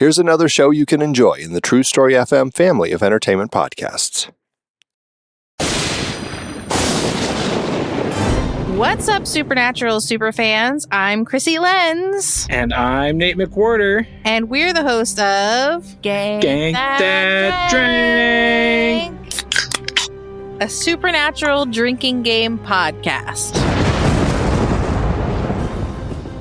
Here's another show you can enjoy in the True Story FM family of entertainment podcasts. What's up, Supernatural superfans? I'm Chrissy Lenz. And I'm Nate McWhorter. And we're the host of Gank That Drink, a supernatural drinking game podcast.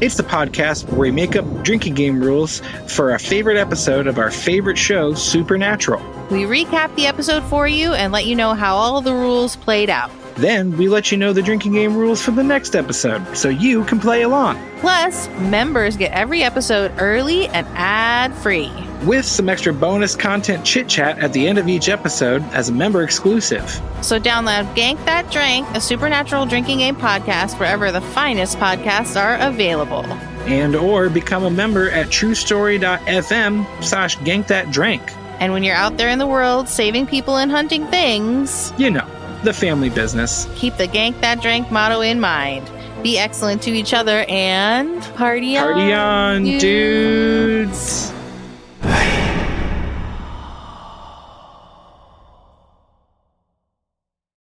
It's the podcast where we make up drinking game rules for a favorite episode of our favorite show, Supernatural. We recap the episode for you and let you know how all the rules played out. Then we let you know the drinking game rules for the next episode, so you can play along. Plus, members get every episode early and ad-free. With some extra bonus content chit-chat at the end of each episode as a member exclusive. So download Gank That Drink, a supernatural drinking game podcast wherever the finest podcasts are available. And or become a member at truestory.fm/gankthatdrink. And when you're out there in the world saving people and hunting things, you know, the family business. Keep the Gank That Drink motto in mind. Be excellent to each other and party on, dudes.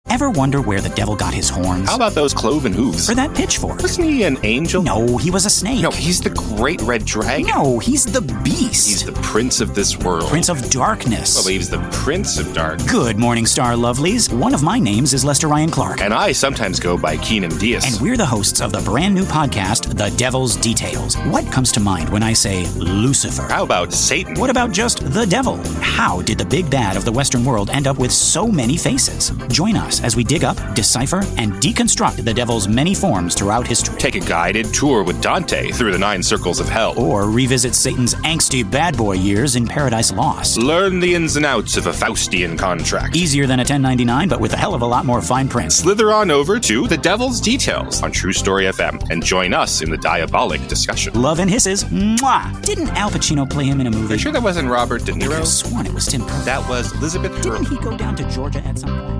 Ever wonder where the devil got his horns? How about those cloven hooves? Or that pitchfork? Wasn't he an angel? No, he was a snake. No, he's the great red dragon. No, he's the beast. He's the prince of this world. Prince of darkness. Well, he's the prince of darkness. Good morning, star lovelies. One of my names is Lester Ryan Clark. And I sometimes go by Keenan Diaz. And we're the hosts of the brand new podcast, The Devil's Details. What comes to mind when I say Lucifer? How about Satan? What about just the devil? How did the big bad of the Western world end up with so many faces? Join us as we dig up, decipher, and deconstruct the devil's many forms throughout history. Take a guided tour with Dante through the 9 circles of hell. Or revisit Satan's angsty bad boy years in Paradise Lost. Learn the ins and outs of a Faustian contract. Easier than a 1099, but with a hell of a lot more fine print. Slither on over to The Devil's Details on True Story FM and join us in the diabolic discussion. Love and hisses. Mwah! Didn't Al Pacino play him in a movie? Are you sure that wasn't Robert De I Niro? could have sworn it was Tim Curry. That was Elizabeth Didn't Hurley. he go down to Georgia at some point?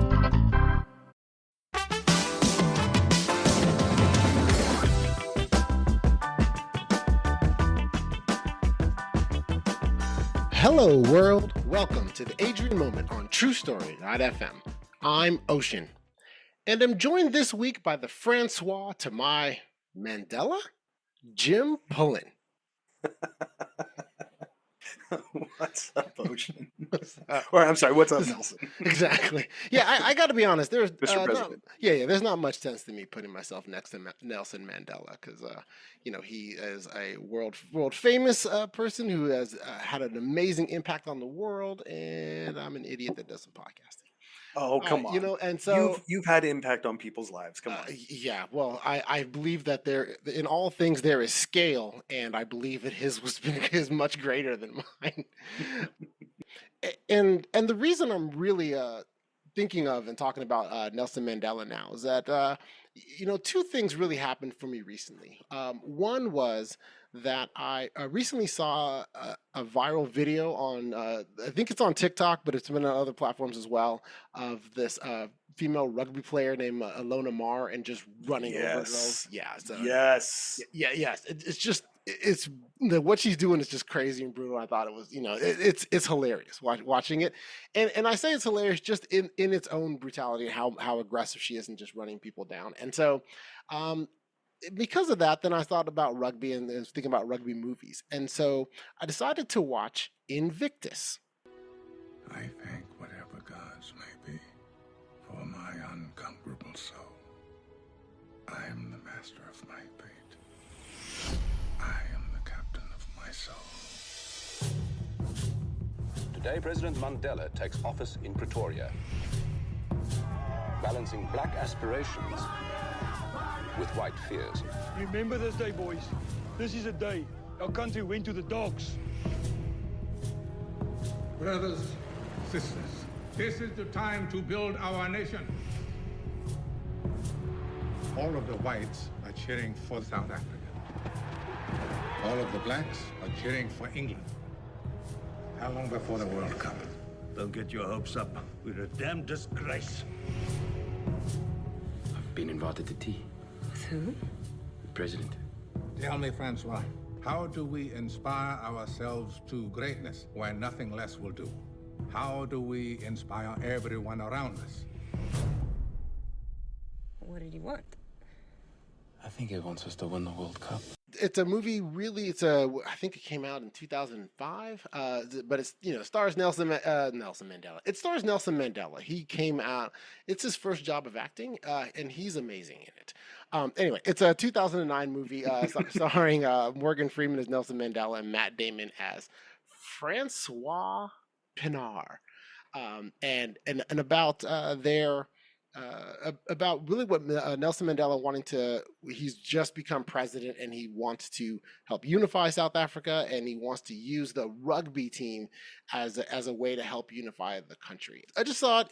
Hello, world. Welcome to the Adrian Moment on True Story.fm. I'm Ocean, and I'm joined this week by the Francois to my Mandela, Jim Pullen. What's up, Ocean? Or I'm sorry, what's up, Nelson? Exactly. Yeah, I got to be honest. There's Mr. President. there's not much sense to me putting myself next to Nelson Mandela because he is a world famous person who has had an amazing impact on the world, and I'm an idiot that does some podcasting. Oh, come on. And so you've had impact on people's lives. Come on. Yeah, well, I believe that there, in all things, there is scale, and I believe that his is much greater than mine. and the reason I'm really thinking of and talking about Nelson Mandela now is that two things really happened for me recently. One was that I recently saw a viral video on, I think it's on TikTok, but it's been on other platforms as well, of this female rugby player named Alona Mar and just running over girls. Yeah. So, yes. Yes. It's what she's doing is just crazy and brutal. I thought it was, it's hilarious watching it. And I say it's hilarious just in its own brutality and how aggressive she is and just running people down. And so, because of that, then I thought about rugby and was thinking about rugby movies. And so I decided to watch Invictus. I thank whatever gods may be for my unconquerable soul. I am the master of my fate. I am the captain of my soul. Today, President Mandela takes office in Pretoria, balancing black aspirations with white fears. Remember this day, boys. This is a day our country went to the dogs. Brothers, sisters, this is the time to build our nation. All of the whites are cheering for South Africa. All of the blacks are cheering for England. How long before the World Cup? Don't get your hopes up. We're a damn disgrace. I've been invited to tea. With who? The president. Tell me, Francois, How do we inspire ourselves to greatness when nothing less will do? How do we inspire everyone around us? What did he want? I think he wants us to win the World Cup. It's a movie, really. I think it came out in 2005, but it's, stars Nelson Mandela. It stars Nelson Mandela. He came out, it's his first job of acting, and he's amazing in it. Anyway, it's a 2009 movie starring Morgan Freeman as Nelson Mandela and Matt Damon as Francois Pinard, and about about really what Nelson Mandela he's just become president, and he wants to help unify South Africa, and he wants to use the rugby team as a way to help unify the country. I just thought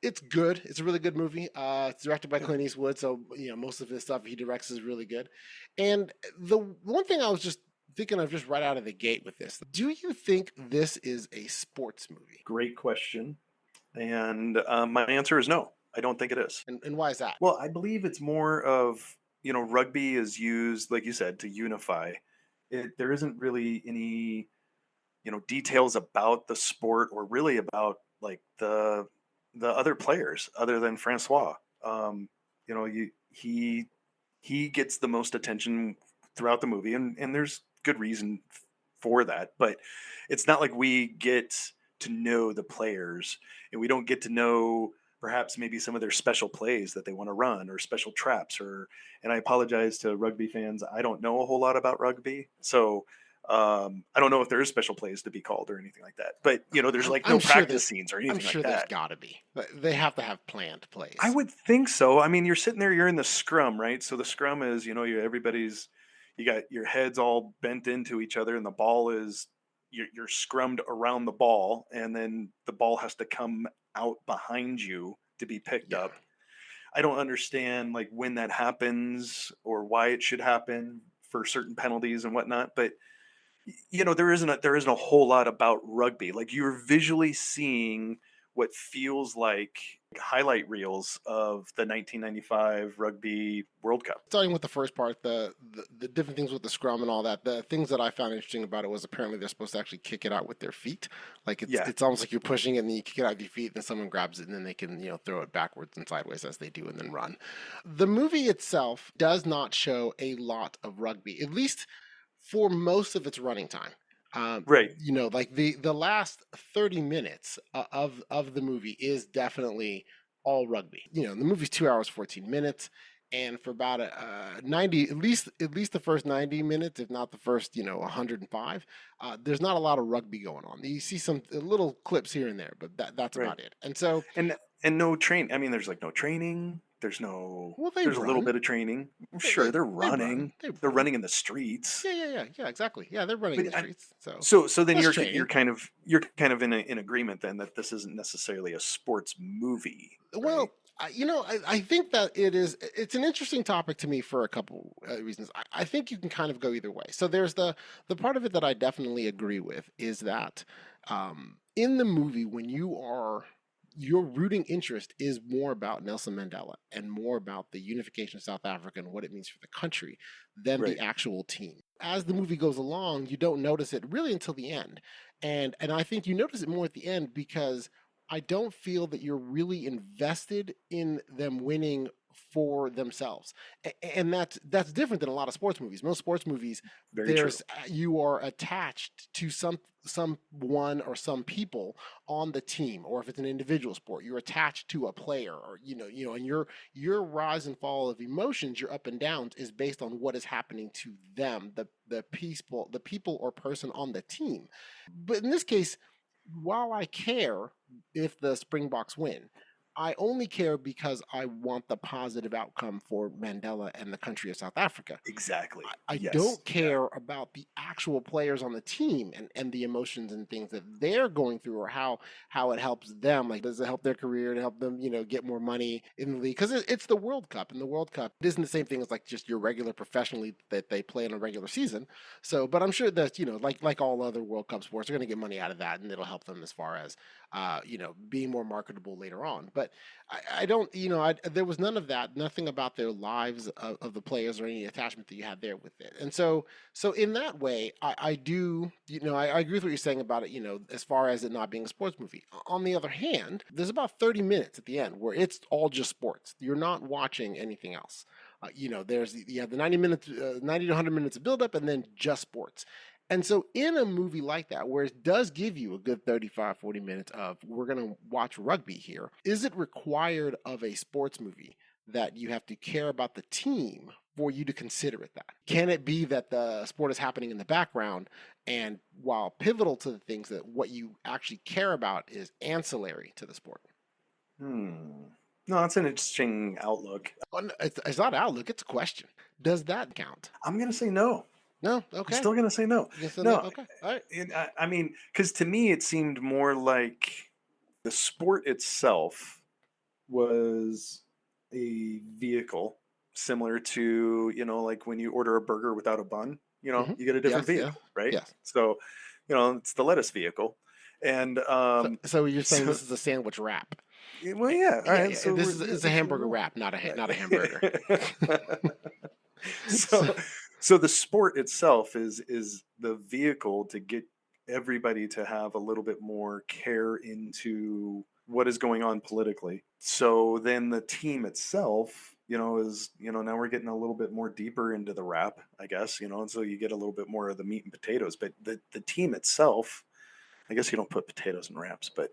it's good. It's a really good movie. It's directed by Clint Eastwood, so most of his stuff he directs is really good. And the one thing I was just thinking of just right out of the gate with this, do you think this is a sports movie? Great question. And my answer is no. I don't think it is. And why is that? Well, I believe it's more of, rugby is used, like you said, to unify. There isn't really any, details about the sport or really about like the other players other than Francois. He gets the most attention throughout the movie, and there's good reason for that. But it's not like we get to know the players, and we don't get to know perhaps maybe some of their special plays that they want to run or special traps and I apologize to rugby fans. I don't know a whole lot about rugby. So I don't know if there is special plays to be called or anything like that, but there's like no practice scenes or anything like that. I'm sure there's gotta be, but they have to have planned plays. I would think so. I mean, you're sitting there, you're in the scrum, right? So the scrum is, you got your heads all bent into each other, and the ball is, you're scrummed around the ball, and then the ball has to come out behind you to be picked up. I don't understand like when that happens or why it should happen for certain penalties and whatnot, but there isn't a whole lot about rugby. Like, you're visually seeing what feels like highlight reels of the 1995 Rugby World Cup. Starting with the first part, the different things with the scrum and all that, the things that I found interesting about it was apparently they're supposed to actually kick it out with their feet. Like it's almost like you're pushing it and then you kick it out with your feet, and then someone grabs it and then they can throw it backwards and sideways as they do and then run. The movie itself does not show a lot of rugby, at least for most of its running time. Right. Like the last 30 minutes of the movie is definitely all rugby. The movie's 2 hours 14 minutes, and for about 90, at least the first 90 minutes, if not the first 105, there's not a lot of rugby going on. You see some little clips here and there, but that's about it. And so and no train. I mean, there's like no training. There's no. Well, there's a little bit of training. Sure, they're running. They're running in the streets. Yeah, exactly. Yeah, they're running in the streets. So then you're kind of in agreement then that this isn't necessarily a sports movie. Right? Well, I think that it's an interesting topic to me for a couple reasons. I think you can kind of go either way. So there's the part of it that I definitely agree with is that in the movie, when your rooting interest is more about Nelson Mandela and more about the unification of South Africa and what it means for the country than the actual team. As the movie goes along, you don't notice it really until the end. And I think you notice it more at the end because I don't feel that you're really invested in them winning for themselves. And that's different than a lot of sports movies. Most sports movies, you are attached to someone or some people on the team, or if it's an individual sport, you're attached to a player, or and your rise and fall of emotions, your up and downs, is based on what is happening to them, the people or person on the team. But in this case, while I care if the Springboks win, I only care because I want the positive outcome for Mandela and the country of South Africa. Exactly. I don't care about the actual players on the team and the emotions and things that they're going through, or how it helps them. Like, does it help their career, to help them, get more money in the league? Because it's the World Cup, and the World Cup isn't the same thing as like just your regular professional league that they play in a regular season. So, but I'm sure that, like all other World Cup sports, they're going to get money out of that, and it'll help them as far as, being more marketable later on. But but I don't, there was none of that, nothing about their lives of the players or any attachment that you had there with it. And so in that way, I do, I agree with what you're saying about it, as far as it not being a sports movie. On the other hand, there's about 30 minutes at the end where it's all just sports. You're not watching anything else. You have the 90 to 100 minutes of buildup and then just sports. And so in a movie like that, where it does give you a good 35, 40 minutes of, we're going to watch rugby here, is it required of a sports movie that you have to care about the team for you to consider it that? Can it be that the sport is happening in the background, and while pivotal to the things, that what you actually care about is ancillary to the sport? No, that's an interesting outlook. It's not outlook, it's a question. Does that count? I'm going to say no. No? Okay. I'm still going to say no. No. Okay. All right. I mean, because to me, it seemed more like the sport itself was a vehicle similar to, like when you order a burger without a bun, you get a different vehicle, right? Yes. So, it's the lettuce vehicle. And so you're saying this is a sandwich wrap? Well, yeah. All right. Yeah, so this is a hamburger wrap, not a hamburger. So the sport itself is the vehicle to get everybody to have a little bit more care into what is going on politically. So then the team itself, is, now we're getting a little bit more deeper into the wrap, I guess, and so you get a little bit more of the meat and potatoes. But the team itself, I guess you don't put potatoes in wraps, but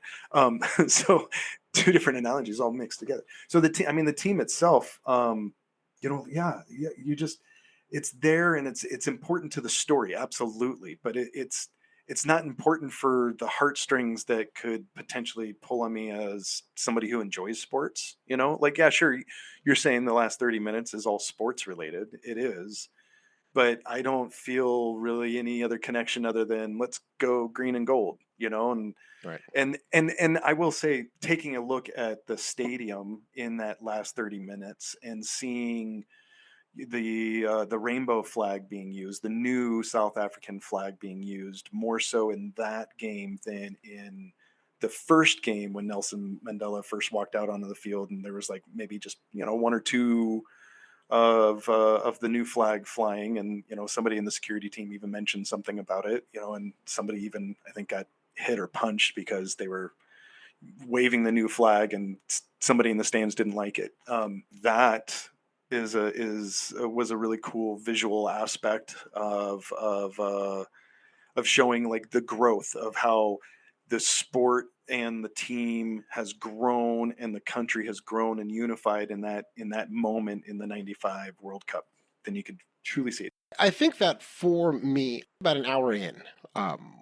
so two different analogies all mixed together. So the team itself, you just, it's there and it's important to the story, absolutely, but it's not important for the heartstrings that could potentially pull on me as somebody who enjoys sports. Yeah, sure, you're saying the last 30 minutes is all sports related. It is, but I don't feel really any other connection other than let's go green and gold, and right. And I will say, taking a look at the stadium in that last 30 minutes and seeing the rainbow flag being used, the new South African flag being used more so in that game than in the first game when Nelson Mandela first walked out onto the field, and there was like maybe just one or two of the new flag flying, and somebody in the security team even mentioned something about it, and somebody even, I think, got hit or punched because they were waving the new flag and somebody in the stands didn't like it. That was a really cool visual aspect of showing like the growth of how the sport and the team has grown and the country has grown and unified in that moment in the 95 World Cup. Then you could truly see it. I think that for me, about an hour in,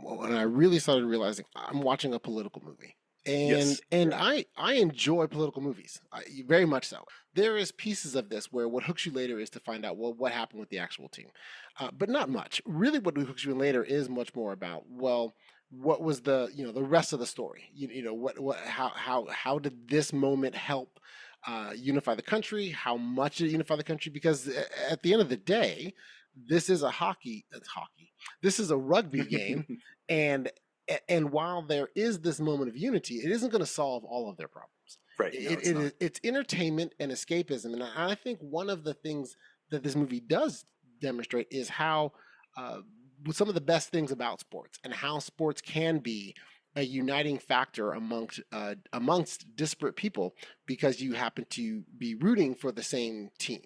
when I really started realizing I'm watching a political movie. And I enjoy political movies, very much so. There is pieces of this where what hooks you later is to find out, well, what happened with the actual team, but not much. Really, what hooks you in later is much more about, well, what was the the rest of the story? How did this moment help unify the country? How much did it unify the country? Because at the end of the day, this is a This is a rugby game, and while there is this moment of unity, it isn't going to solve all of their problems. Right. No, it's entertainment and escapism. And I think one of the things that this movie does demonstrate is how some of the best things about sports, and how sports can be a uniting factor amongst disparate people, because you happen to be rooting for the same team.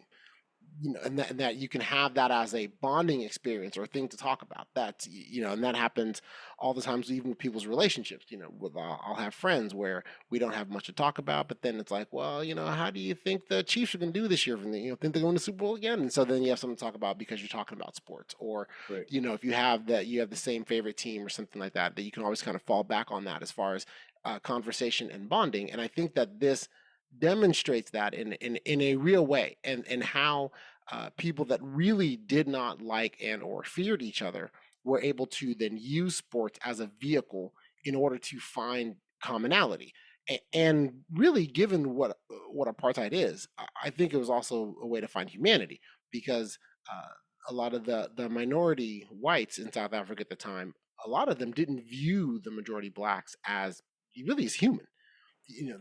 And that you can have that as a bonding experience or a thing to talk about. That's, and that happens all the times, even with people's relationships. I'll have friends where we don't have much to talk about, but then it's like, well, how do you think the Chiefs are going to do this year? Think they're going to the Super Bowl again? And so then you have something to talk about because you're talking about sports, or right. If you have the same favorite team or something like that, that you can always kind of fall back on that as far as conversation and bonding. And I think that this demonstrates that in a real way, and how people that really did not like and or feared each other were able to then use sports as a vehicle in order to find commonality. And really, given what apartheid is, I think it was also a way to find humanity, because a lot of the minority whites in South Africa at the time, a lot of them didn't view the majority blacks as really as human.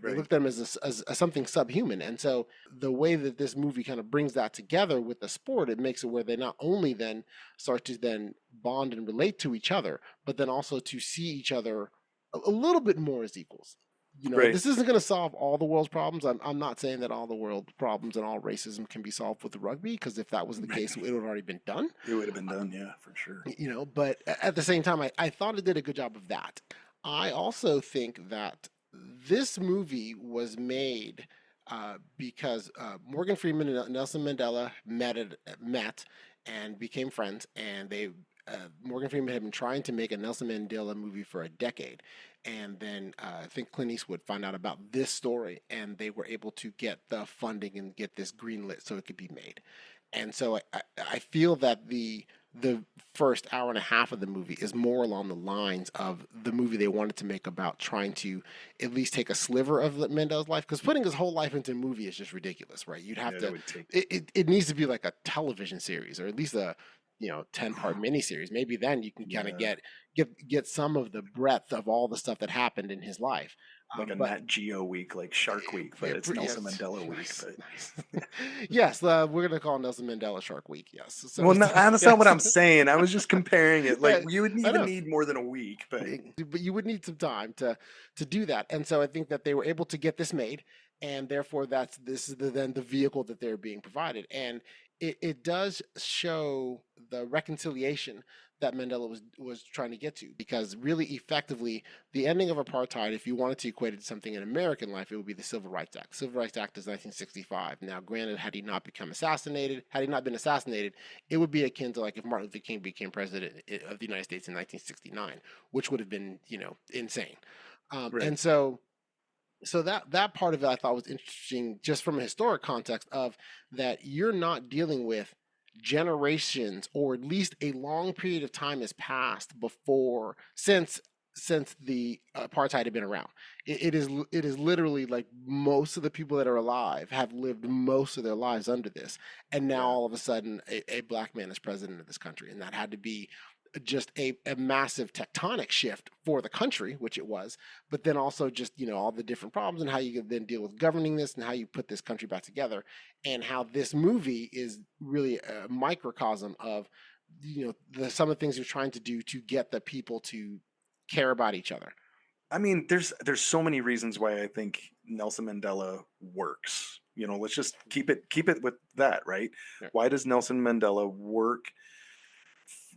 they looked at him as something subhuman. And so the way that this movie kind of brings that together with the sport, it makes it where they not only then start to then bond and relate to each other, but then also to see each other a little bit more as equals. This isn't going to solve all the world's problems. I'm not saying that all the world problems and all racism can be solved with the rugby, because if that was the case, it would have already been done. It would have been done, yeah, for sure. But at the same time, I thought it did a good job of that. I also think that this movie was made because Morgan Freeman and Nelson Mandela met and became friends, and Morgan Freeman had been trying to make a Nelson Mandela movie for a decade, and then I think Clint Eastwood found out about this story, and they were able to get the funding and get this greenlit so it could be made. And so I feel that the first hour and a half of the movie is more along the lines of the movie they wanted to make about trying to at least take a sliver of Mandela's life, because putting his whole life into a movie is just ridiculous, right? You'd have it needs to be like a television series, or at least a 10-part miniseries. Maybe then you can kind of get some of the breadth of all the stuff that happened in his life. Like a Nat Geo week, like Shark Week, but it's Nelson Mandela Week. But... yes, we're going to call Nelson Mandela Shark Week, yes. So, well, no, that's not what I'm saying. I was just comparing it. Like, you would even need more than a week. But you would need some time to do that. And so I think that they were able to get this made, and therefore this is then the vehicle that they're being provided. And it does show the reconciliation that Mandela was trying to get to, because really effectively the ending of apartheid, if you wanted to equate it to something in American life, it would be the Civil Rights Act. Civil Rights Act is 1965. Now, granted, had he not been assassinated, it would be akin to like if Martin Luther King became president of the United States in 1969, which would have been, insane. And so that part of it I thought was interesting, just from a historic context of that you're not dealing with generations, or at least a long period of time has passed since the apartheid had been around. It is literally like most of the people that are alive have lived most of their lives under this, and now all of a sudden a black man is president of this country, and that had to be just a massive tectonic shift for the country, which it was, but then also just, all the different problems and how you can then deal with governing this and how you put this country back together, and how this movie is really a microcosm of, some of the things you're trying to do to get the people to care about each other. I mean, there's so many reasons why I think Nelson Mandela works. Let's just keep it with that, right? Yeah. Why does Nelson Mandela work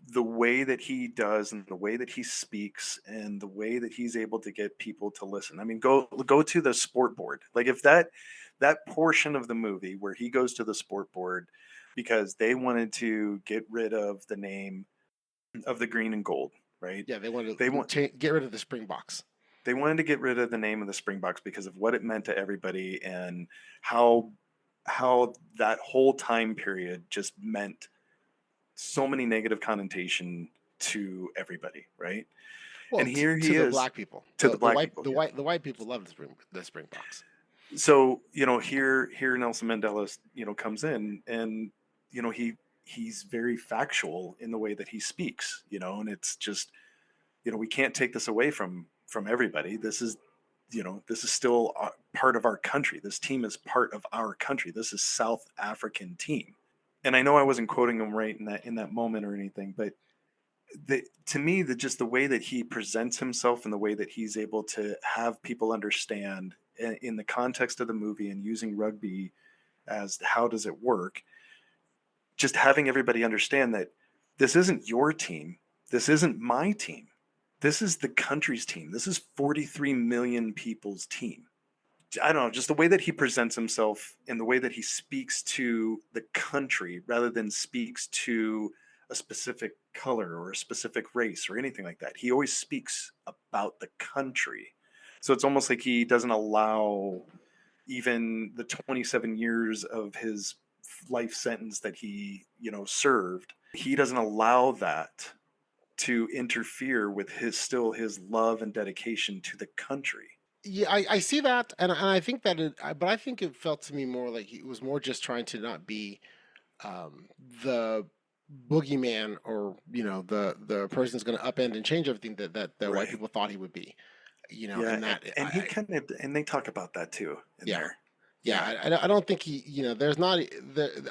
the way that he does, and the way that he speaks, and the way that he's able to get people to listen? I mean, go to the sport board. Like, if that portion of the movie where he goes to the sport board because they wanted to get rid of the name of the green and gold, right? Yeah, they to get rid of the Springboks. They wanted to get rid of the name of the Springboks because of what it meant to everybody, and how that whole time period just meant so many negative connotation to everybody, right? Well, and here he is the black people. The black people. The white people love the Springboks. So here Nelson Mandela comes in, and he's very factual in the way that he speaks, and it's just we can't take this away from everybody. This is still part of our country. This team is part of our country. This is South African team. And I know I wasn't quoting him right in that moment or anything, but to me, just the way that he presents himself and the way that he's able to have people understand in the context of the movie, and using rugby as how does it work, just having everybody understand that this isn't your team. This isn't my team. This is the country's team. This is 43 million people's team. I don't know, just the way that he presents himself and the way that he speaks to the country rather than speaks to a specific color or a specific race or anything like that. He always speaks about the country. So it's almost like he doesn't allow even the 27 years of his life sentence that he, served. He doesn't allow that to interfere with his love and dedication to the country. Yeah, I see that, and I think that but I think it felt to me more like he was more just trying to not be the boogeyman, or the person that's going to upend and change everything that right. White people thought he would be. and that and he kind of, and they talk about that too in there. Yeah, I don't think he, there's not,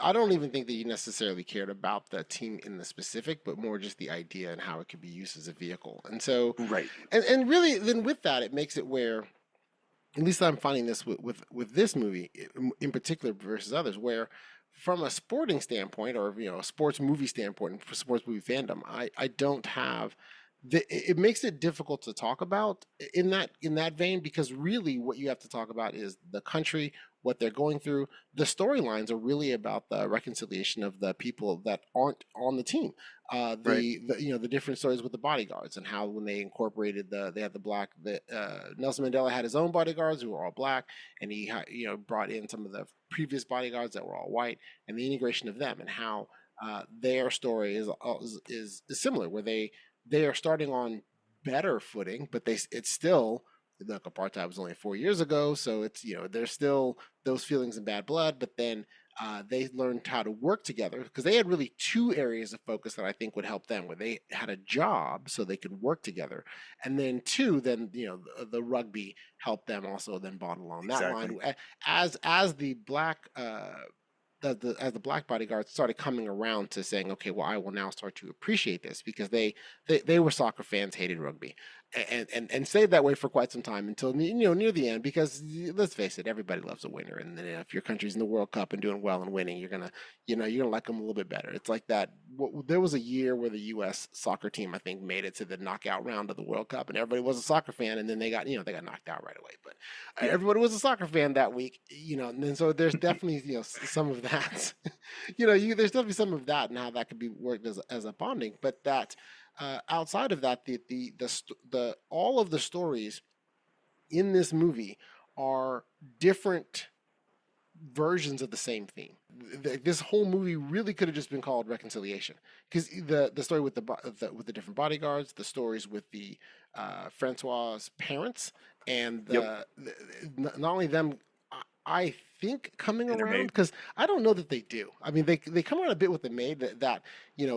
I don't even think that he necessarily cared about the team in the specific, but more just the idea and how it could be used as a vehicle. And so, right. And really, then with that, it makes it where, at least I'm finding this with this movie in particular versus others, where from a sporting standpoint or, a sports movie standpoint, for sports movie fandom, I don't have it makes it difficult to talk about in that vein, because really what you have to talk about is the country, what they're going through. The storylines are really about the reconciliation of the people that aren't on the team. The different stories with the bodyguards and how when they incorporated they had the black, Nelson Mandela had his own bodyguards who were all black, and he brought in some of the previous bodyguards that were all white, and the integration of them and how their story is similar, where they are starting on better footing, but it's still, look, apartheid was only 4 years ago, so it's there's still those feelings and bad blood. But then they learned how to work together, because they had really two areas of focus that I think would help them, where they had a job so they could work together, and then the rugby helped them also then bond along that line as the black. As the black bodyguards started coming around to saying, okay, well, I will now start to appreciate this, because they were soccer fans, hated rugby, and stayed that way for quite some time until near the end. Because let's face it, everybody loves a winner, and then if your country's in the World Cup and doing well and winning, you're gonna like them a little bit better. It's like that. There was a year where the U.S. soccer team, I think, made it to the knockout round of the World Cup, and everybody was a soccer fan, and then they got knocked out right away. But everybody was a soccer fan that week, and then so there's definitely some of that. There's definitely some of that and how that could be worked as a bonding. But that outside of that, the all of the stories in this movie are different versions of the same theme. This whole movie really could have just been called Reconciliation, because the story with the different bodyguards, the stories with the Francois' parents, and not only them, I think coming around, because I don't know that they do. I mean, they come around a bit with the maid that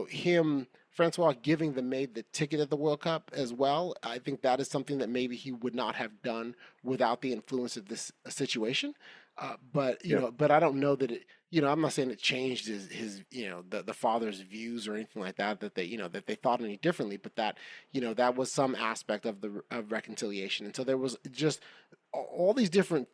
him, Francois, giving the maid the ticket at the World Cup as well. I think that is something that maybe he would not have done without the influence of this situation. But I don't know that it. I'm not saying it changed his the father's views or anything like that. That they thought any differently. But that that was some aspect of reconciliation. And so there was just all these different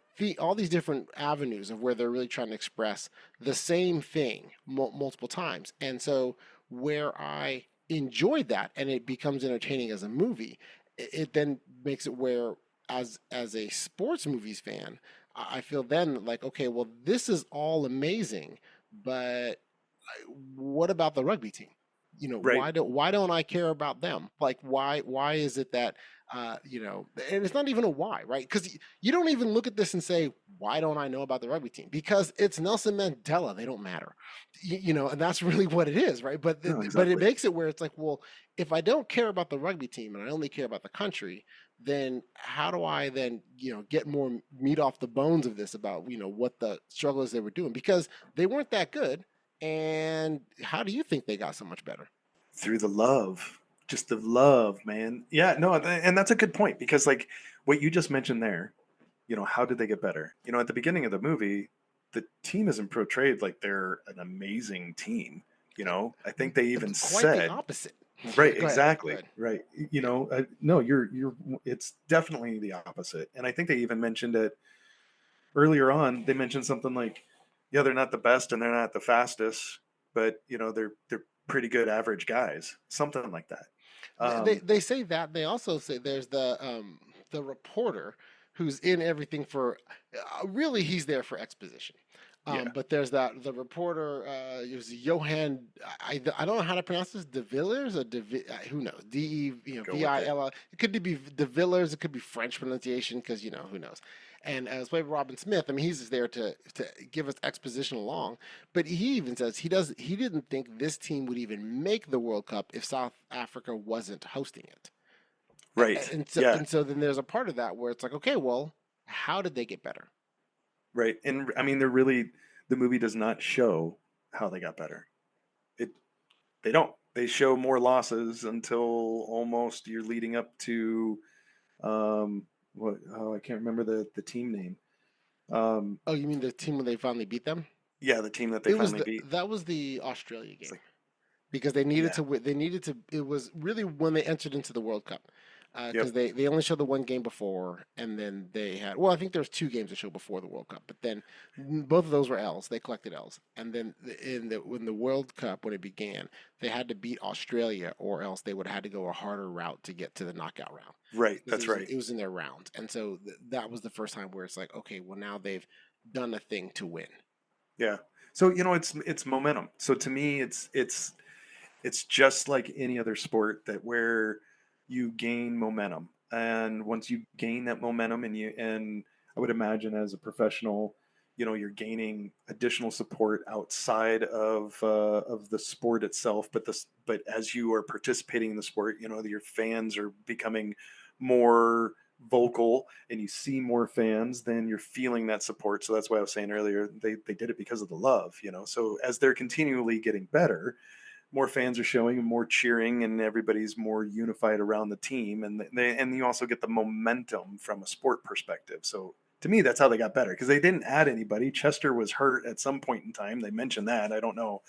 avenues of where they're really trying to express the same thing multiple times. And so where I enjoyed that and it becomes entertaining as a movie, it then makes it where as a sports movies fan, I feel then like, okay, well, this is all amazing, but what about the rugby team? Why don't I care about them? Like, why is it that, and it's not even a why, right? Because you don't even look at this and say, why don't I know about the rugby team? Because it's Nelson Mandela. They don't matter, and that's really what it is, right? But but it makes it where it's like, well, if I don't care about the rugby team and I only care about the country, then how do I then, get more meat off the bones of this about, what the struggle is they were doing? Because they weren't that good. And how do you think they got so much better? Through the love, just the love, man. Yeah, no, and that's a good point, because like what you just mentioned there, how did they get better? At the beginning of the movie, the team isn't portrayed like they're an amazing team. I think they even quite said the opposite. Right, exactly. Right. No, you're it's definitely the opposite. And I think they even mentioned it earlier on. They mentioned something like, yeah, they're not the best and they're not the fastest, but they're pretty good average guys, something like that. They say that. They also say there's the reporter who's in everything for really he's there for exposition. But there's the reporter. It was Johan. I don't know how to pronounce this. De Villers or who knows? Vill. It could be De Villers. It could be French pronunciation, because who knows. And as played by Robin Smith, I mean, he's just there to give us exposition along. But he even says he didn't think this team would even make the World Cup if South Africa wasn't hosting it. Right. And so then there's a part of that where it's like, okay, well, how did they get better? Right. And I mean, the movie does not show how they got better. They don't. They show more losses until almost you're leading up to I can't remember the team name. Oh, you mean the team when they finally beat them? Yeah, the team that they finally beat. That was the Australia game. Like, Because they needed yeah. to win. They needed to. It was really when they entered into the World Cup, because Yep. they only showed the one game before, and then they had. Well, I think there was two games to show before the World Cup, but then both of those were L's. They collected L's, and then when the World Cup when it began, they had to beat Australia, or else they would have had to go a harder route to get to the knockout round. Right. Because That's right. It was in their round, and so that was the first time where it's like, okay, well now they've done a thing to win. Yeah. So it's momentum. So to me, it's just like any other sport that where you gain momentum, and once you gain that momentum, and I would imagine as a professional, you're gaining additional support outside of the sport itself, but as you are participating in the sport, your fans are becoming more vocal, and you see more fans, then you're feeling that support. So that's why I was saying earlier, they did it because of the love. So as they're continually getting better, more fans are showing and more cheering, and everybody's more unified around the team, and you also get the momentum from a sport perspective. So to me, that's how they got better, because they didn't add anybody. Chester was hurt at some point in time. They mentioned that. I don't know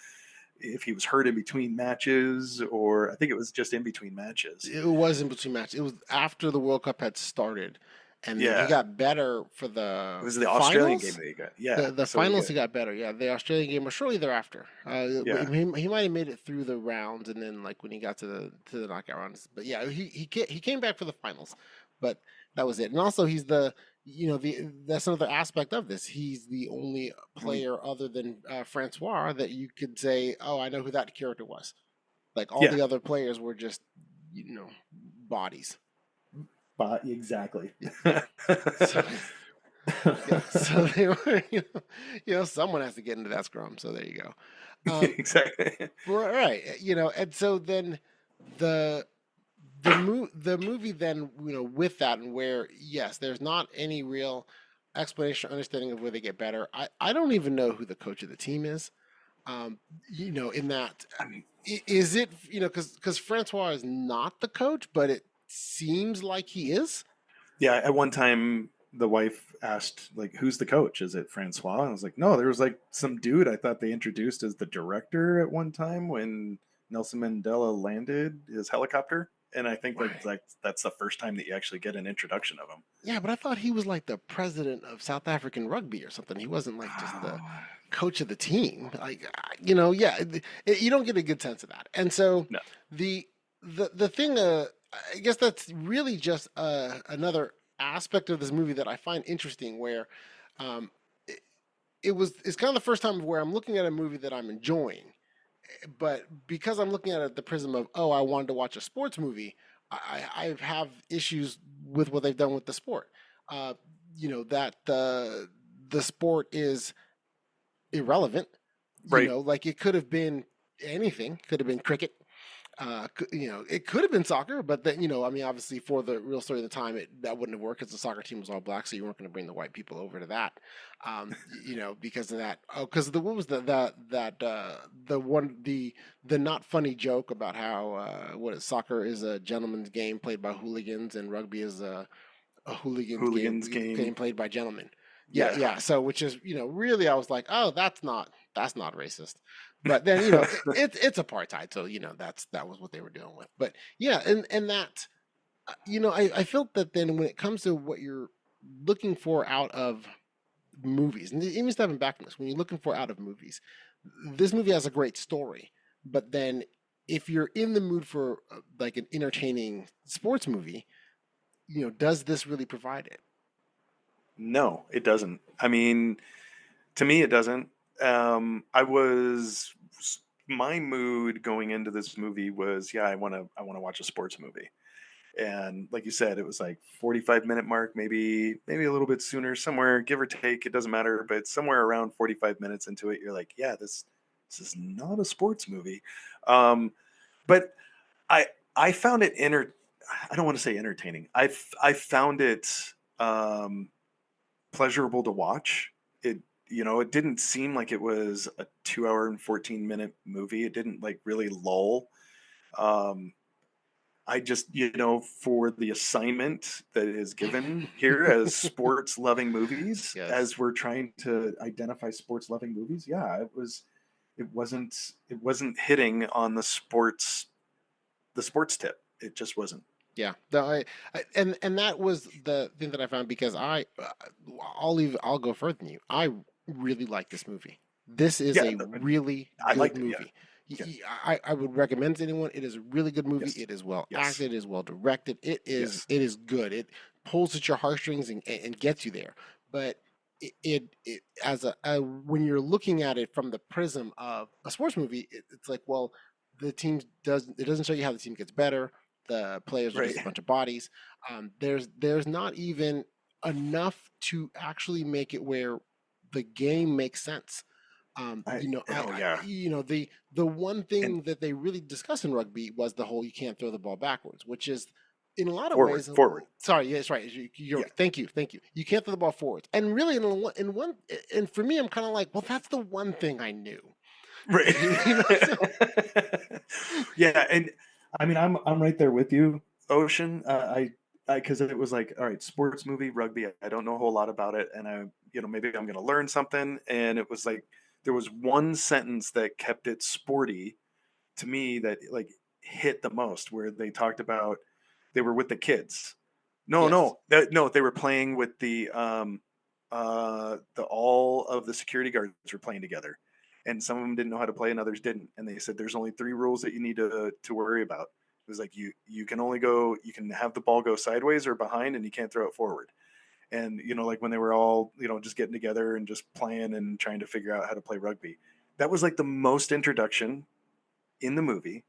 if he was hurt in between matches, or I think it was just in between matches. It was in between matches. It was after the World Cup had started, and then he Yeah. got better for It the was the Australian finals. game that he got. Yeah. The So he finals got- he got better. Yeah, the Australian game was shortly thereafter. Yeah. He might have made it through the rounds, and then like when he got to the knockout rounds. But yeah, he came back for the finals, but that was it. And also he's that's another aspect of this. He's the only player other than Francois that you could say, oh, I know who that character was. Like all Yeah. the other players were just bodies. Exactly. So, yeah, so they were, someone has to get into that scrum. So there you go. Exactly. Right, and so then the the movie then with that, and where yes, there's not any real explanation or understanding of where they get better. I don't even know who the coach of the team is. In that, is it because Francois is not the coach, but it seems like he is. Yeah, at one time the wife asked, like, who's the coach? Is it Francois? And I was like, no, there was like some dude I thought they introduced as the director at one time when Nelson Mandela landed his helicopter. And I think like that's the first time that you actually get an introduction of him. Yeah, but I thought he was like the president of South African rugby or something. He wasn't like just the coach of the team. Like, you don't get a good sense of that. And so No. the thing, I guess that's really just another aspect of this movie that I find interesting, where it's kind of the first time where I'm looking at a movie that I'm enjoying, but because I'm looking at it the prism of, oh, I wanted to watch a sports movie, I have issues with what they've done with the sport. That the sport is irrelevant. Right. Like it could have been anything. Could have been cricket. It could have been soccer, but then, obviously for the real story of the time, that wouldn't have worked because the soccer team was all black, so you weren't going to bring the white people over to that, because of that. Oh, because what was the not funny joke about how soccer is a gentleman's game played by hooligans and rugby is a hooligan's game played by gentlemen. Yeah. So, which is, really, I was like, oh, that's not racist. But then, it's apartheid. So, that was what they were dealing with. But yeah, and that, I felt that then when it comes to what you're looking for out of movies, and even stepping back from this, when you're looking for out of movies, this movie has a great story. But then if you're in the mood for like an entertaining sports movie, does this really provide it? No, it doesn't. I mean, to me, it doesn't. My mood going into this movie was, I want to watch a sports movie. And like you said, it was like 45-minute mark, maybe a little bit sooner, somewhere, give or take, it doesn't matter, but somewhere around 45 minutes into it, you're like, yeah, this is not a sports movie. But I found it I don't want to say entertaining. I found it pleasurable to watch. It didn't seem like it was a 2 hour and 14-minute movie. It didn't like really lull. I just, for the assignment that is given here as sports loving movies, Yes. as we're trying to identify sports loving movies, yeah, it wasn't hitting on the sports tip. It just wasn't. Yeah, and that was the thing that I found, because I'll go further than you. I really like this movie. This is Yeah, a really I good liked it. movie. Yeah. I would recommend it to anyone. It is a really good movie. Yes. It is well Yes. acted. It is well directed. It is Yes. good. It pulls at your heartstrings and gets you there. But it as when you're looking at it from the prism of a sports movie, it's like, well, the team doesn't show you how the team gets better. The players are just a Right. bunch of bodies. There's not even enough to actually make it where the game makes sense. The one thing that they really discussed in rugby was the whole, you can't throw the ball backwards, which is in a lot of ways Forward. Sorry, yes, right. Thank you. You can't throw the ball forwards, and really and for me, I'm kind of like, well, that's the one thing I knew. Right. Yeah, and I mean, I'm right there with you, Ocean. Because it was like, all right, sports movie, rugby. I don't know a whole lot about it, and maybe I'm going to learn something. And it was like there was one sentence that kept it sporty to me that like hit the most, where they talked about they were with the kids. No, they were playing with the all of the security guards were playing together. And some of them didn't know how to play and others didn't. And they said, there's only 3 rules that you need to worry about. It was like, you can only you can have the ball go sideways or behind, and you can't throw it forward. And, like when they were all, just getting together and just playing and trying to figure out how to play rugby, that was like the most introduction in the movie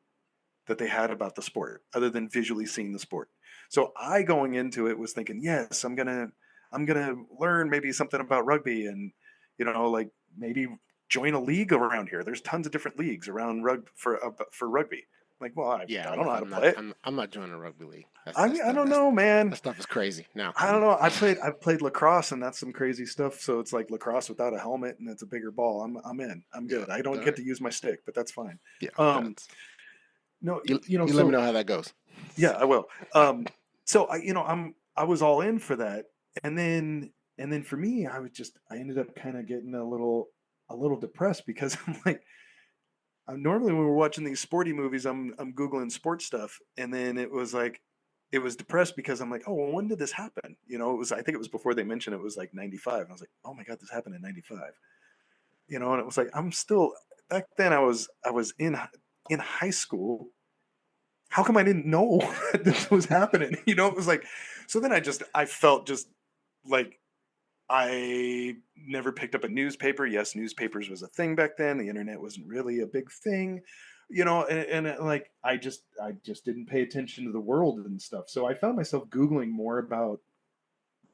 that they had about the sport, other than visually seeing the sport. So I, going into it, was thinking, yes, I'm going to learn maybe something about rugby, and, like maybe join a league around here. There's tons of different leagues around for rugby. Like, well, I don't know how to play it. I'm not joining a rugby league. I don't know, man. That stuff is crazy. No, I don't know. I've played lacrosse, and that's some crazy stuff. So it's like lacrosse without a helmet, and it's a bigger ball. I'm in. I'm good. I don't get to use my stick, but that's fine. Yeah. No, you let me know how that goes. Yeah, I will. So I was all in for that, and then for me, I ended up kind of getting a little depressed, because I'm like, normally when we're watching these sporty movies, I'm Googling sports stuff, and then it was depressed because I'm like, oh, well, when did this happen? I think it was before they mentioned it was like 95. And I was like, oh my God, this happened in 95. And it was like, I'm still, back then I was in high school. How come I didn't know that this was happening? It was like, so then I felt just like, I never picked up a newspaper. Yes, newspapers was a thing back then. The internet wasn't really a big thing, and like, I just didn't pay attention to the world and stuff. So I found myself Googling more about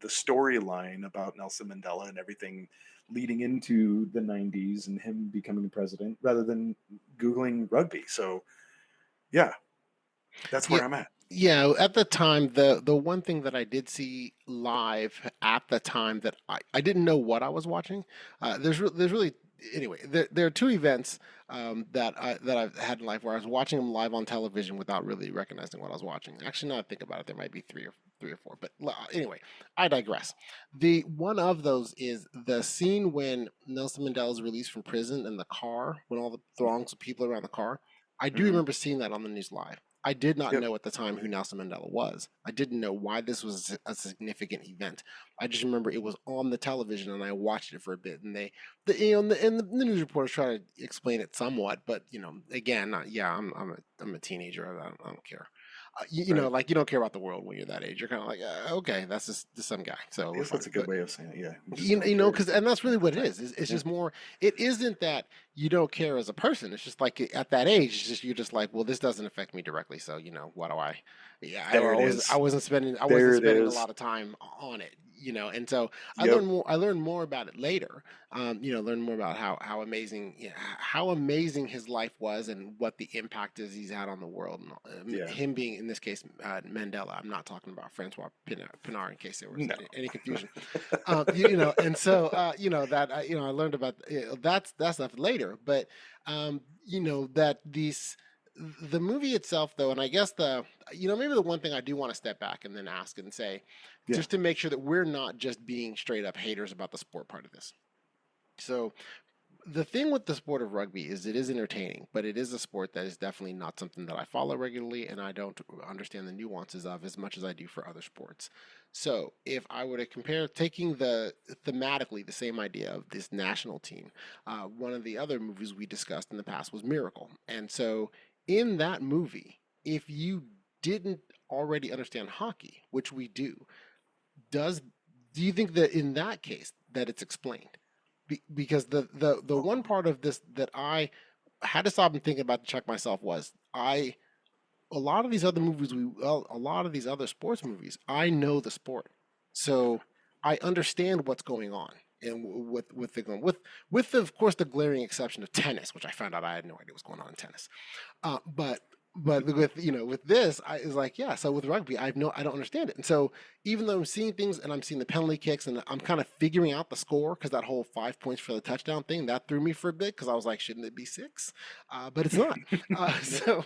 the storyline about Nelson Mandela and everything leading into the 90s and him becoming president, rather than Googling rugby. So yeah, that's where I'm at. Yeah, at the time, the one thing that I did see live at the time that I didn't know what I was watching. There's really, anyway, there are 2 events that I've had in life where I was watching them live on television without really recognizing what I was watching. Actually, now that I think about it, there might be 3 or 4. But anyway, I digress. The one of those is the scene when Nelson Mandela is released from prison in the car, when all the throngs of people around the car. I do remember seeing that on the news live. I did not know at the time who Nelson Mandela was. I didn't know why this was a significant event. I just remember it was on the television, and I watched it for a bit. And the news reporters try to explain it somewhat, but again, I'm a teenager. I don't care. Like, you don't care about the world when you're that age. You're kind of like, okay, that's just some guy. So I guess that's a good way of saying it. Yeah, because and that's really what it is. It's just more. It isn't that you don't care as a person. It's just like at that age, you're just like, well, this doesn't affect me directly. So what do I? Yeah, I wasn't spending a lot of time on it. And so I learned more about it later. Learned more about how amazing his life was, and what the impact is he's had on the world. Him being, in this case, Mandela. I'm not talking about Francois Pinard, in case there was any confusion. And so that I learned about that stuff later. But that the movie itself, though, and I guess maybe the one thing I do want to step back and then ask and say, just to make sure that we're not just being straight up haters about the sport part of this. So the thing with the sport of rugby is it is entertaining, but it is a sport that is definitely not something that I follow regularly, and I don't understand the nuances of as much as I do for other sports. So if I were to compare, taking thematically the same idea of this national team, one of the other movies we discussed in the past was Miracle. And so in that movie, if you didn't already understand hockey, which we do, do you think that in that case that it's explained? Because the one part of this that I had to stop and think about to check myself was a lot of these other movies a lot of these other sports movies, I know the sport, so I understand what's going on, and with of course the glaring exception of tennis, which I found out I had no idea what's going on in tennis, but with this, it's like, yeah. So with rugby, I don't understand it, and so even though I'm seeing things and I'm seeing the penalty kicks and I'm kind of figuring out the score, because that whole 5 points for the touchdown thing that threw me for a bit, because I was like, shouldn't it be 6? But it's not. So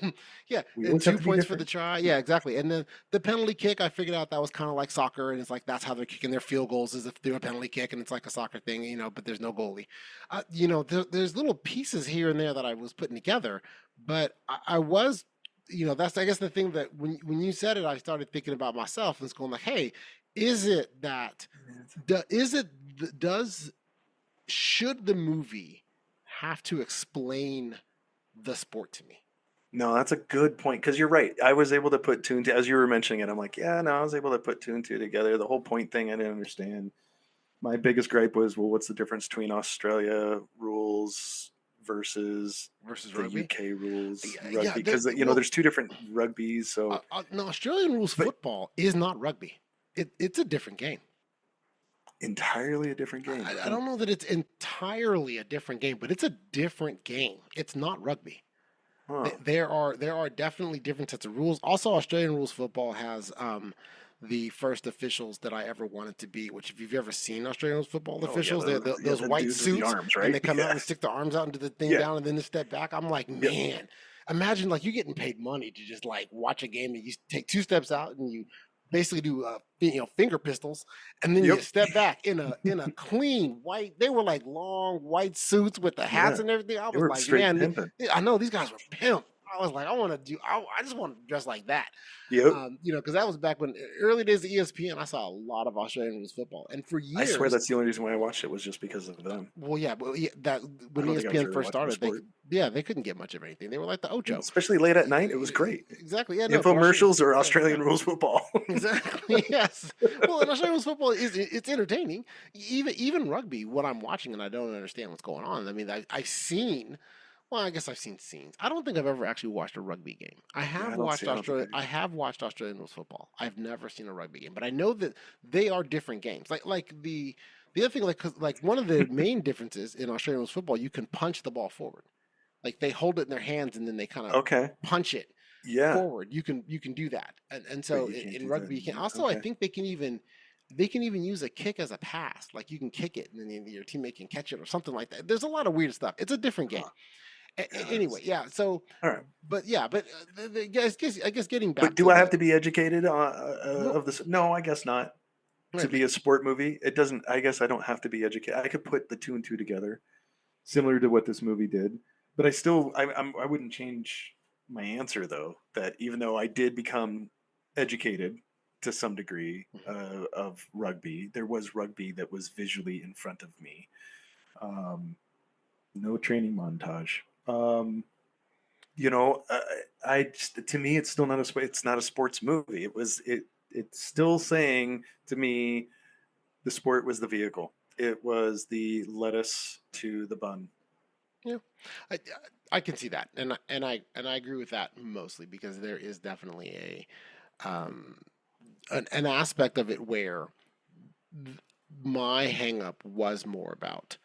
yeah, and 2 points for the try. Yeah, exactly. And then the penalty kick, I figured out that was kind of like soccer, and it's like that's how they're kicking their field goals, is if they're a penalty kick, and it's like a soccer thing, but there's no goalie. There's little pieces here and there that I was putting together, but I was. That's, I guess, the thing that when you said it, I started thinking about myself and it's going like, hey, should the movie have to explain the sport to me? No, that's a good point, because you're right. I was able to put two and two, as you were mentioning it. I'm like, yeah, no, I was able to put 2 and 2 together. The whole point thing I didn't understand. My biggest gripe was, well, what's the difference between Australia rules versus the rugby? UK rules, Yeah, rugby, because there's 2 different rugbies. So no, Australian rules football is not rugby. It's a different game. Entirely a different game. I don't know that it's entirely a different game, but it's a different game. It's not rugby. Huh. There are definitely different sets of rules. Also, Australian rules football has the first officials that I ever wanted to be, which if you've ever seen Australian rules football officials, those white suits, arms, right? And they come out and stick their arms out and do the thing down and then they step back. I'm like, man, imagine like you getting paid money to just like watch a game and you take 2 steps out and you basically do finger pistols, and then you step back in a clean white. They were like long white suits with the hats and everything. I was like, man, I know these guys were pimp. I was like, I just want to dress like that. Yep. Because that was back when early days of ESPN. I saw a lot of Australian rules football, and for years, I swear that's the only reason why I watched it was just because of them. Well, yeah, that when ESPN first started, they couldn't get much of anything. They were like the Ocho, especially late at night. It was great. Exactly. Yeah. Infomercials or Australian rules football. Exactly. Yes. Well, and Australian rules football it's entertaining. Even rugby, what I'm watching and I don't understand what's going on. I mean, I've seen. Well, I guess I've seen scenes. I don't think I've ever actually watched a rugby game. I have watched Australian rules football. I've never seen a rugby game, but I know that they are different games. Like the other thing, like one of the main differences in Australian rules football, you can punch the ball forward. Like they hold it in their hands and then they kind of punch it forward. You can do that, and so in rugby you can. Also, I think they can even use a kick as a pass. Like you can kick it and then your teammate can catch it or something like that. There's a lot of weird stuff. It's a different game. Anyway, yeah. So, all right, but yeah, but I guess getting back. But do I have to be educated of this? No, I guess not. Right. To be a sport movie, it doesn't. I guess I don't have to be educated. I could put the 2 and 2 together, similar to what this movie did. But I wouldn't change my answer though. That even though I did become educated to some degree of rugby, there was rugby that was visually in front of me. No training montage. To me, it's still not a sports movie. It's still saying to me, the sport was the vehicle. It was the lettuce to the bun. Yeah, I can see that, and I agree with that mostly because there is definitely an aspect of it where my hang up was more about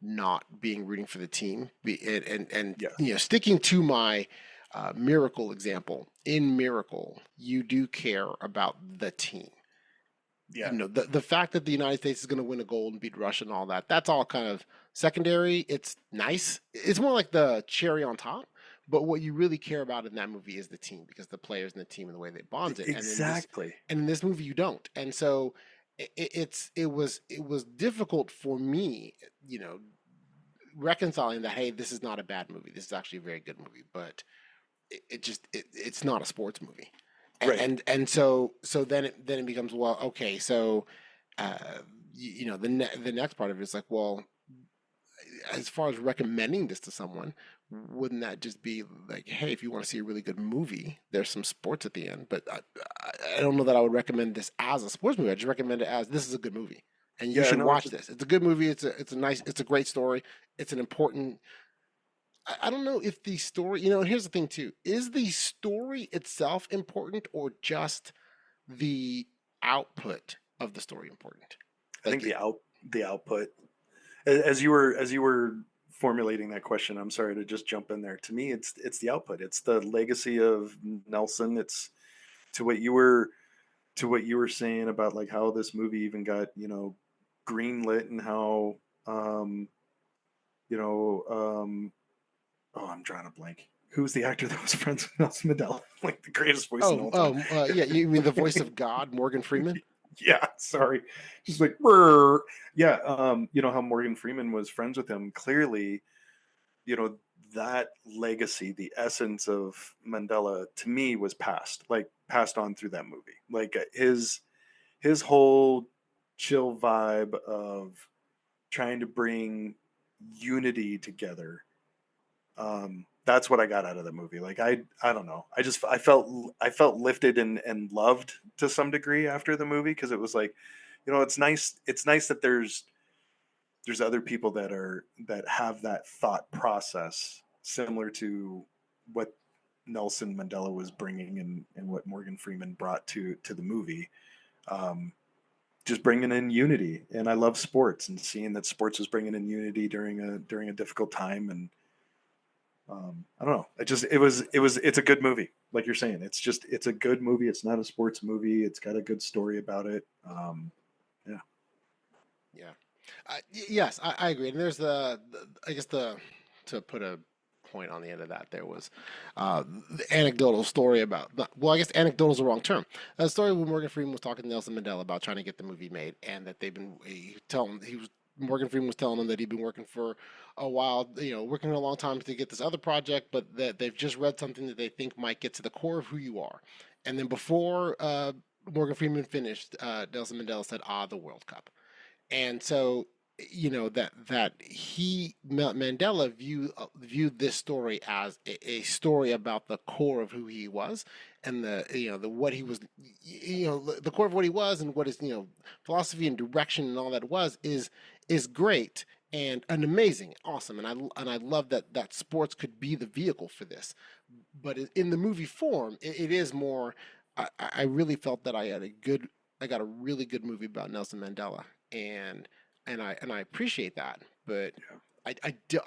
not being rooting for the team and sticking to my Miracle example. In Miracle, you do care about the team. Yeah. The fact that the United States is going to win a gold and beat Russia and all that, that's all kind of secondary. It's nice. It's more like the cherry on top. But what you really care about in that movie is the team, because the players and the team and the way they bond it. Exactly. And in this movie, you don't. And so it was difficult for me, reconciling that, hey, this is not a bad movie. This is actually a very good movie, but it's not a sports movie. Right. And so then it becomes, well, okay, so the next part of it is like, well, as far as recommending this to someone, wouldn't that just be like, hey, if you want to see a really good movie, there's some sports at the end. But I don't know that I would recommend this as a sports movie. I just recommend it as, this is a good movie, and you should watch this. It's a good movie. It's a great story. It's an important. I don't know if the story, and here's the thing too: is the story itself important, or just the output of the story important? I think the output. As you were formulating that question, I'm sorry to just jump in there. To me, it's the output. It's the legacy of Nelson. It's to what you were saying about like how this movie even got greenlit, and how oh, I'm drawing a blank. Who's the actor that was friends with Nelson Mandela? Like the greatest voice in all time. Yeah, you mean the voice of God, Morgan Freeman? Yeah, sorry. Just like, brr. Yeah, how Morgan Freeman was friends with him. Clearly, that legacy, the essence of Mandela, to me, was passed on through that movie. Like his whole chill vibe of trying to bring unity together. That's what I got out of the movie. Like I don't know. I felt lifted and loved to some degree after the movie, because it was like, it's nice that there's other people that have that thought process similar to what Nelson Mandela was bringing and what Morgan Freeman brought to the movie. Just bringing in unity. And I love sports, and seeing that sports was bringing in unity during a difficult time. And I don't know. It's a good movie. Like you're saying, it's a good movie. It's not a sports movie. It's got a good story about it. Yeah. Yes, I agree. And there's I guess to put a point on the end of that, there was the anecdotal story about, well, I guess anecdotal is the wrong term. A story where Morgan Freeman was talking to Nelson Mandela about trying to get the movie made, and that Morgan Freeman was telling him that he'd been working for a while, working a long time to get this other project, but that they've just read something that they think might get to the core of who you are. And then before Morgan Freeman finished, Nelson Mandela said, the World Cup. And so, that Mandela viewed this story as a story about the core of who he was, and the what he was, the core of what he was, and what his philosophy and direction and all that is great and amazing, awesome, and I love that sports could be the vehicle for this, but in the movie form, it is more. I really felt that I got a really good movie about Nelson Mandela, and I appreciate that, but yeah.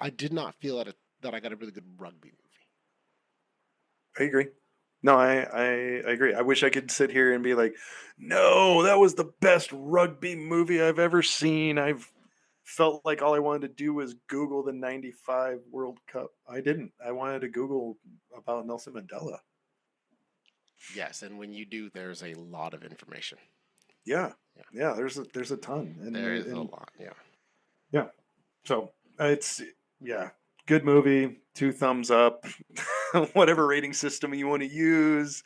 I did not feel that I got a really good rugby movie. I agree. No, I agree. I wish I could sit here and be like, no, that was the best rugby movie I've ever seen. I've felt like all I wanted to do was Google the 95 World Cup. I didn't. I wanted to Google about Nelson Mandela. Yes, and when you do, there's a lot of information. Yeah. There's a ton. And there is a lot. Yeah. So it's good movie. 2 thumbs up. Whatever rating system you want to use,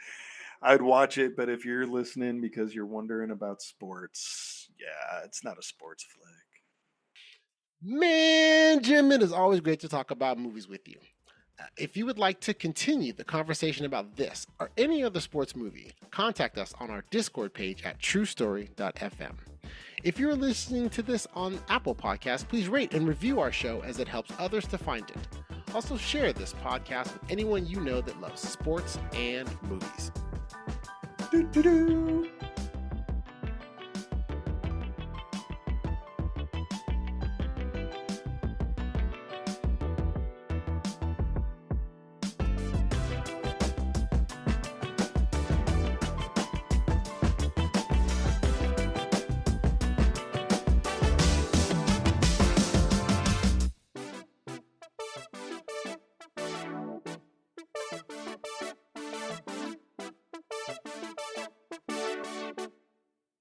I'd watch it. But if you're listening because you're wondering about sports, it's not a sports flick. Man, Jim, it is always great to talk about movies with you. If you would like to continue the conversation about this or any other sports movie, contact us on our Discord page at truestory.fm. If you're listening to this on Apple Podcasts, please rate and review our show, as it helps others to find it. Also, share this podcast with anyone you know that loves sports and movies. Do-do-do.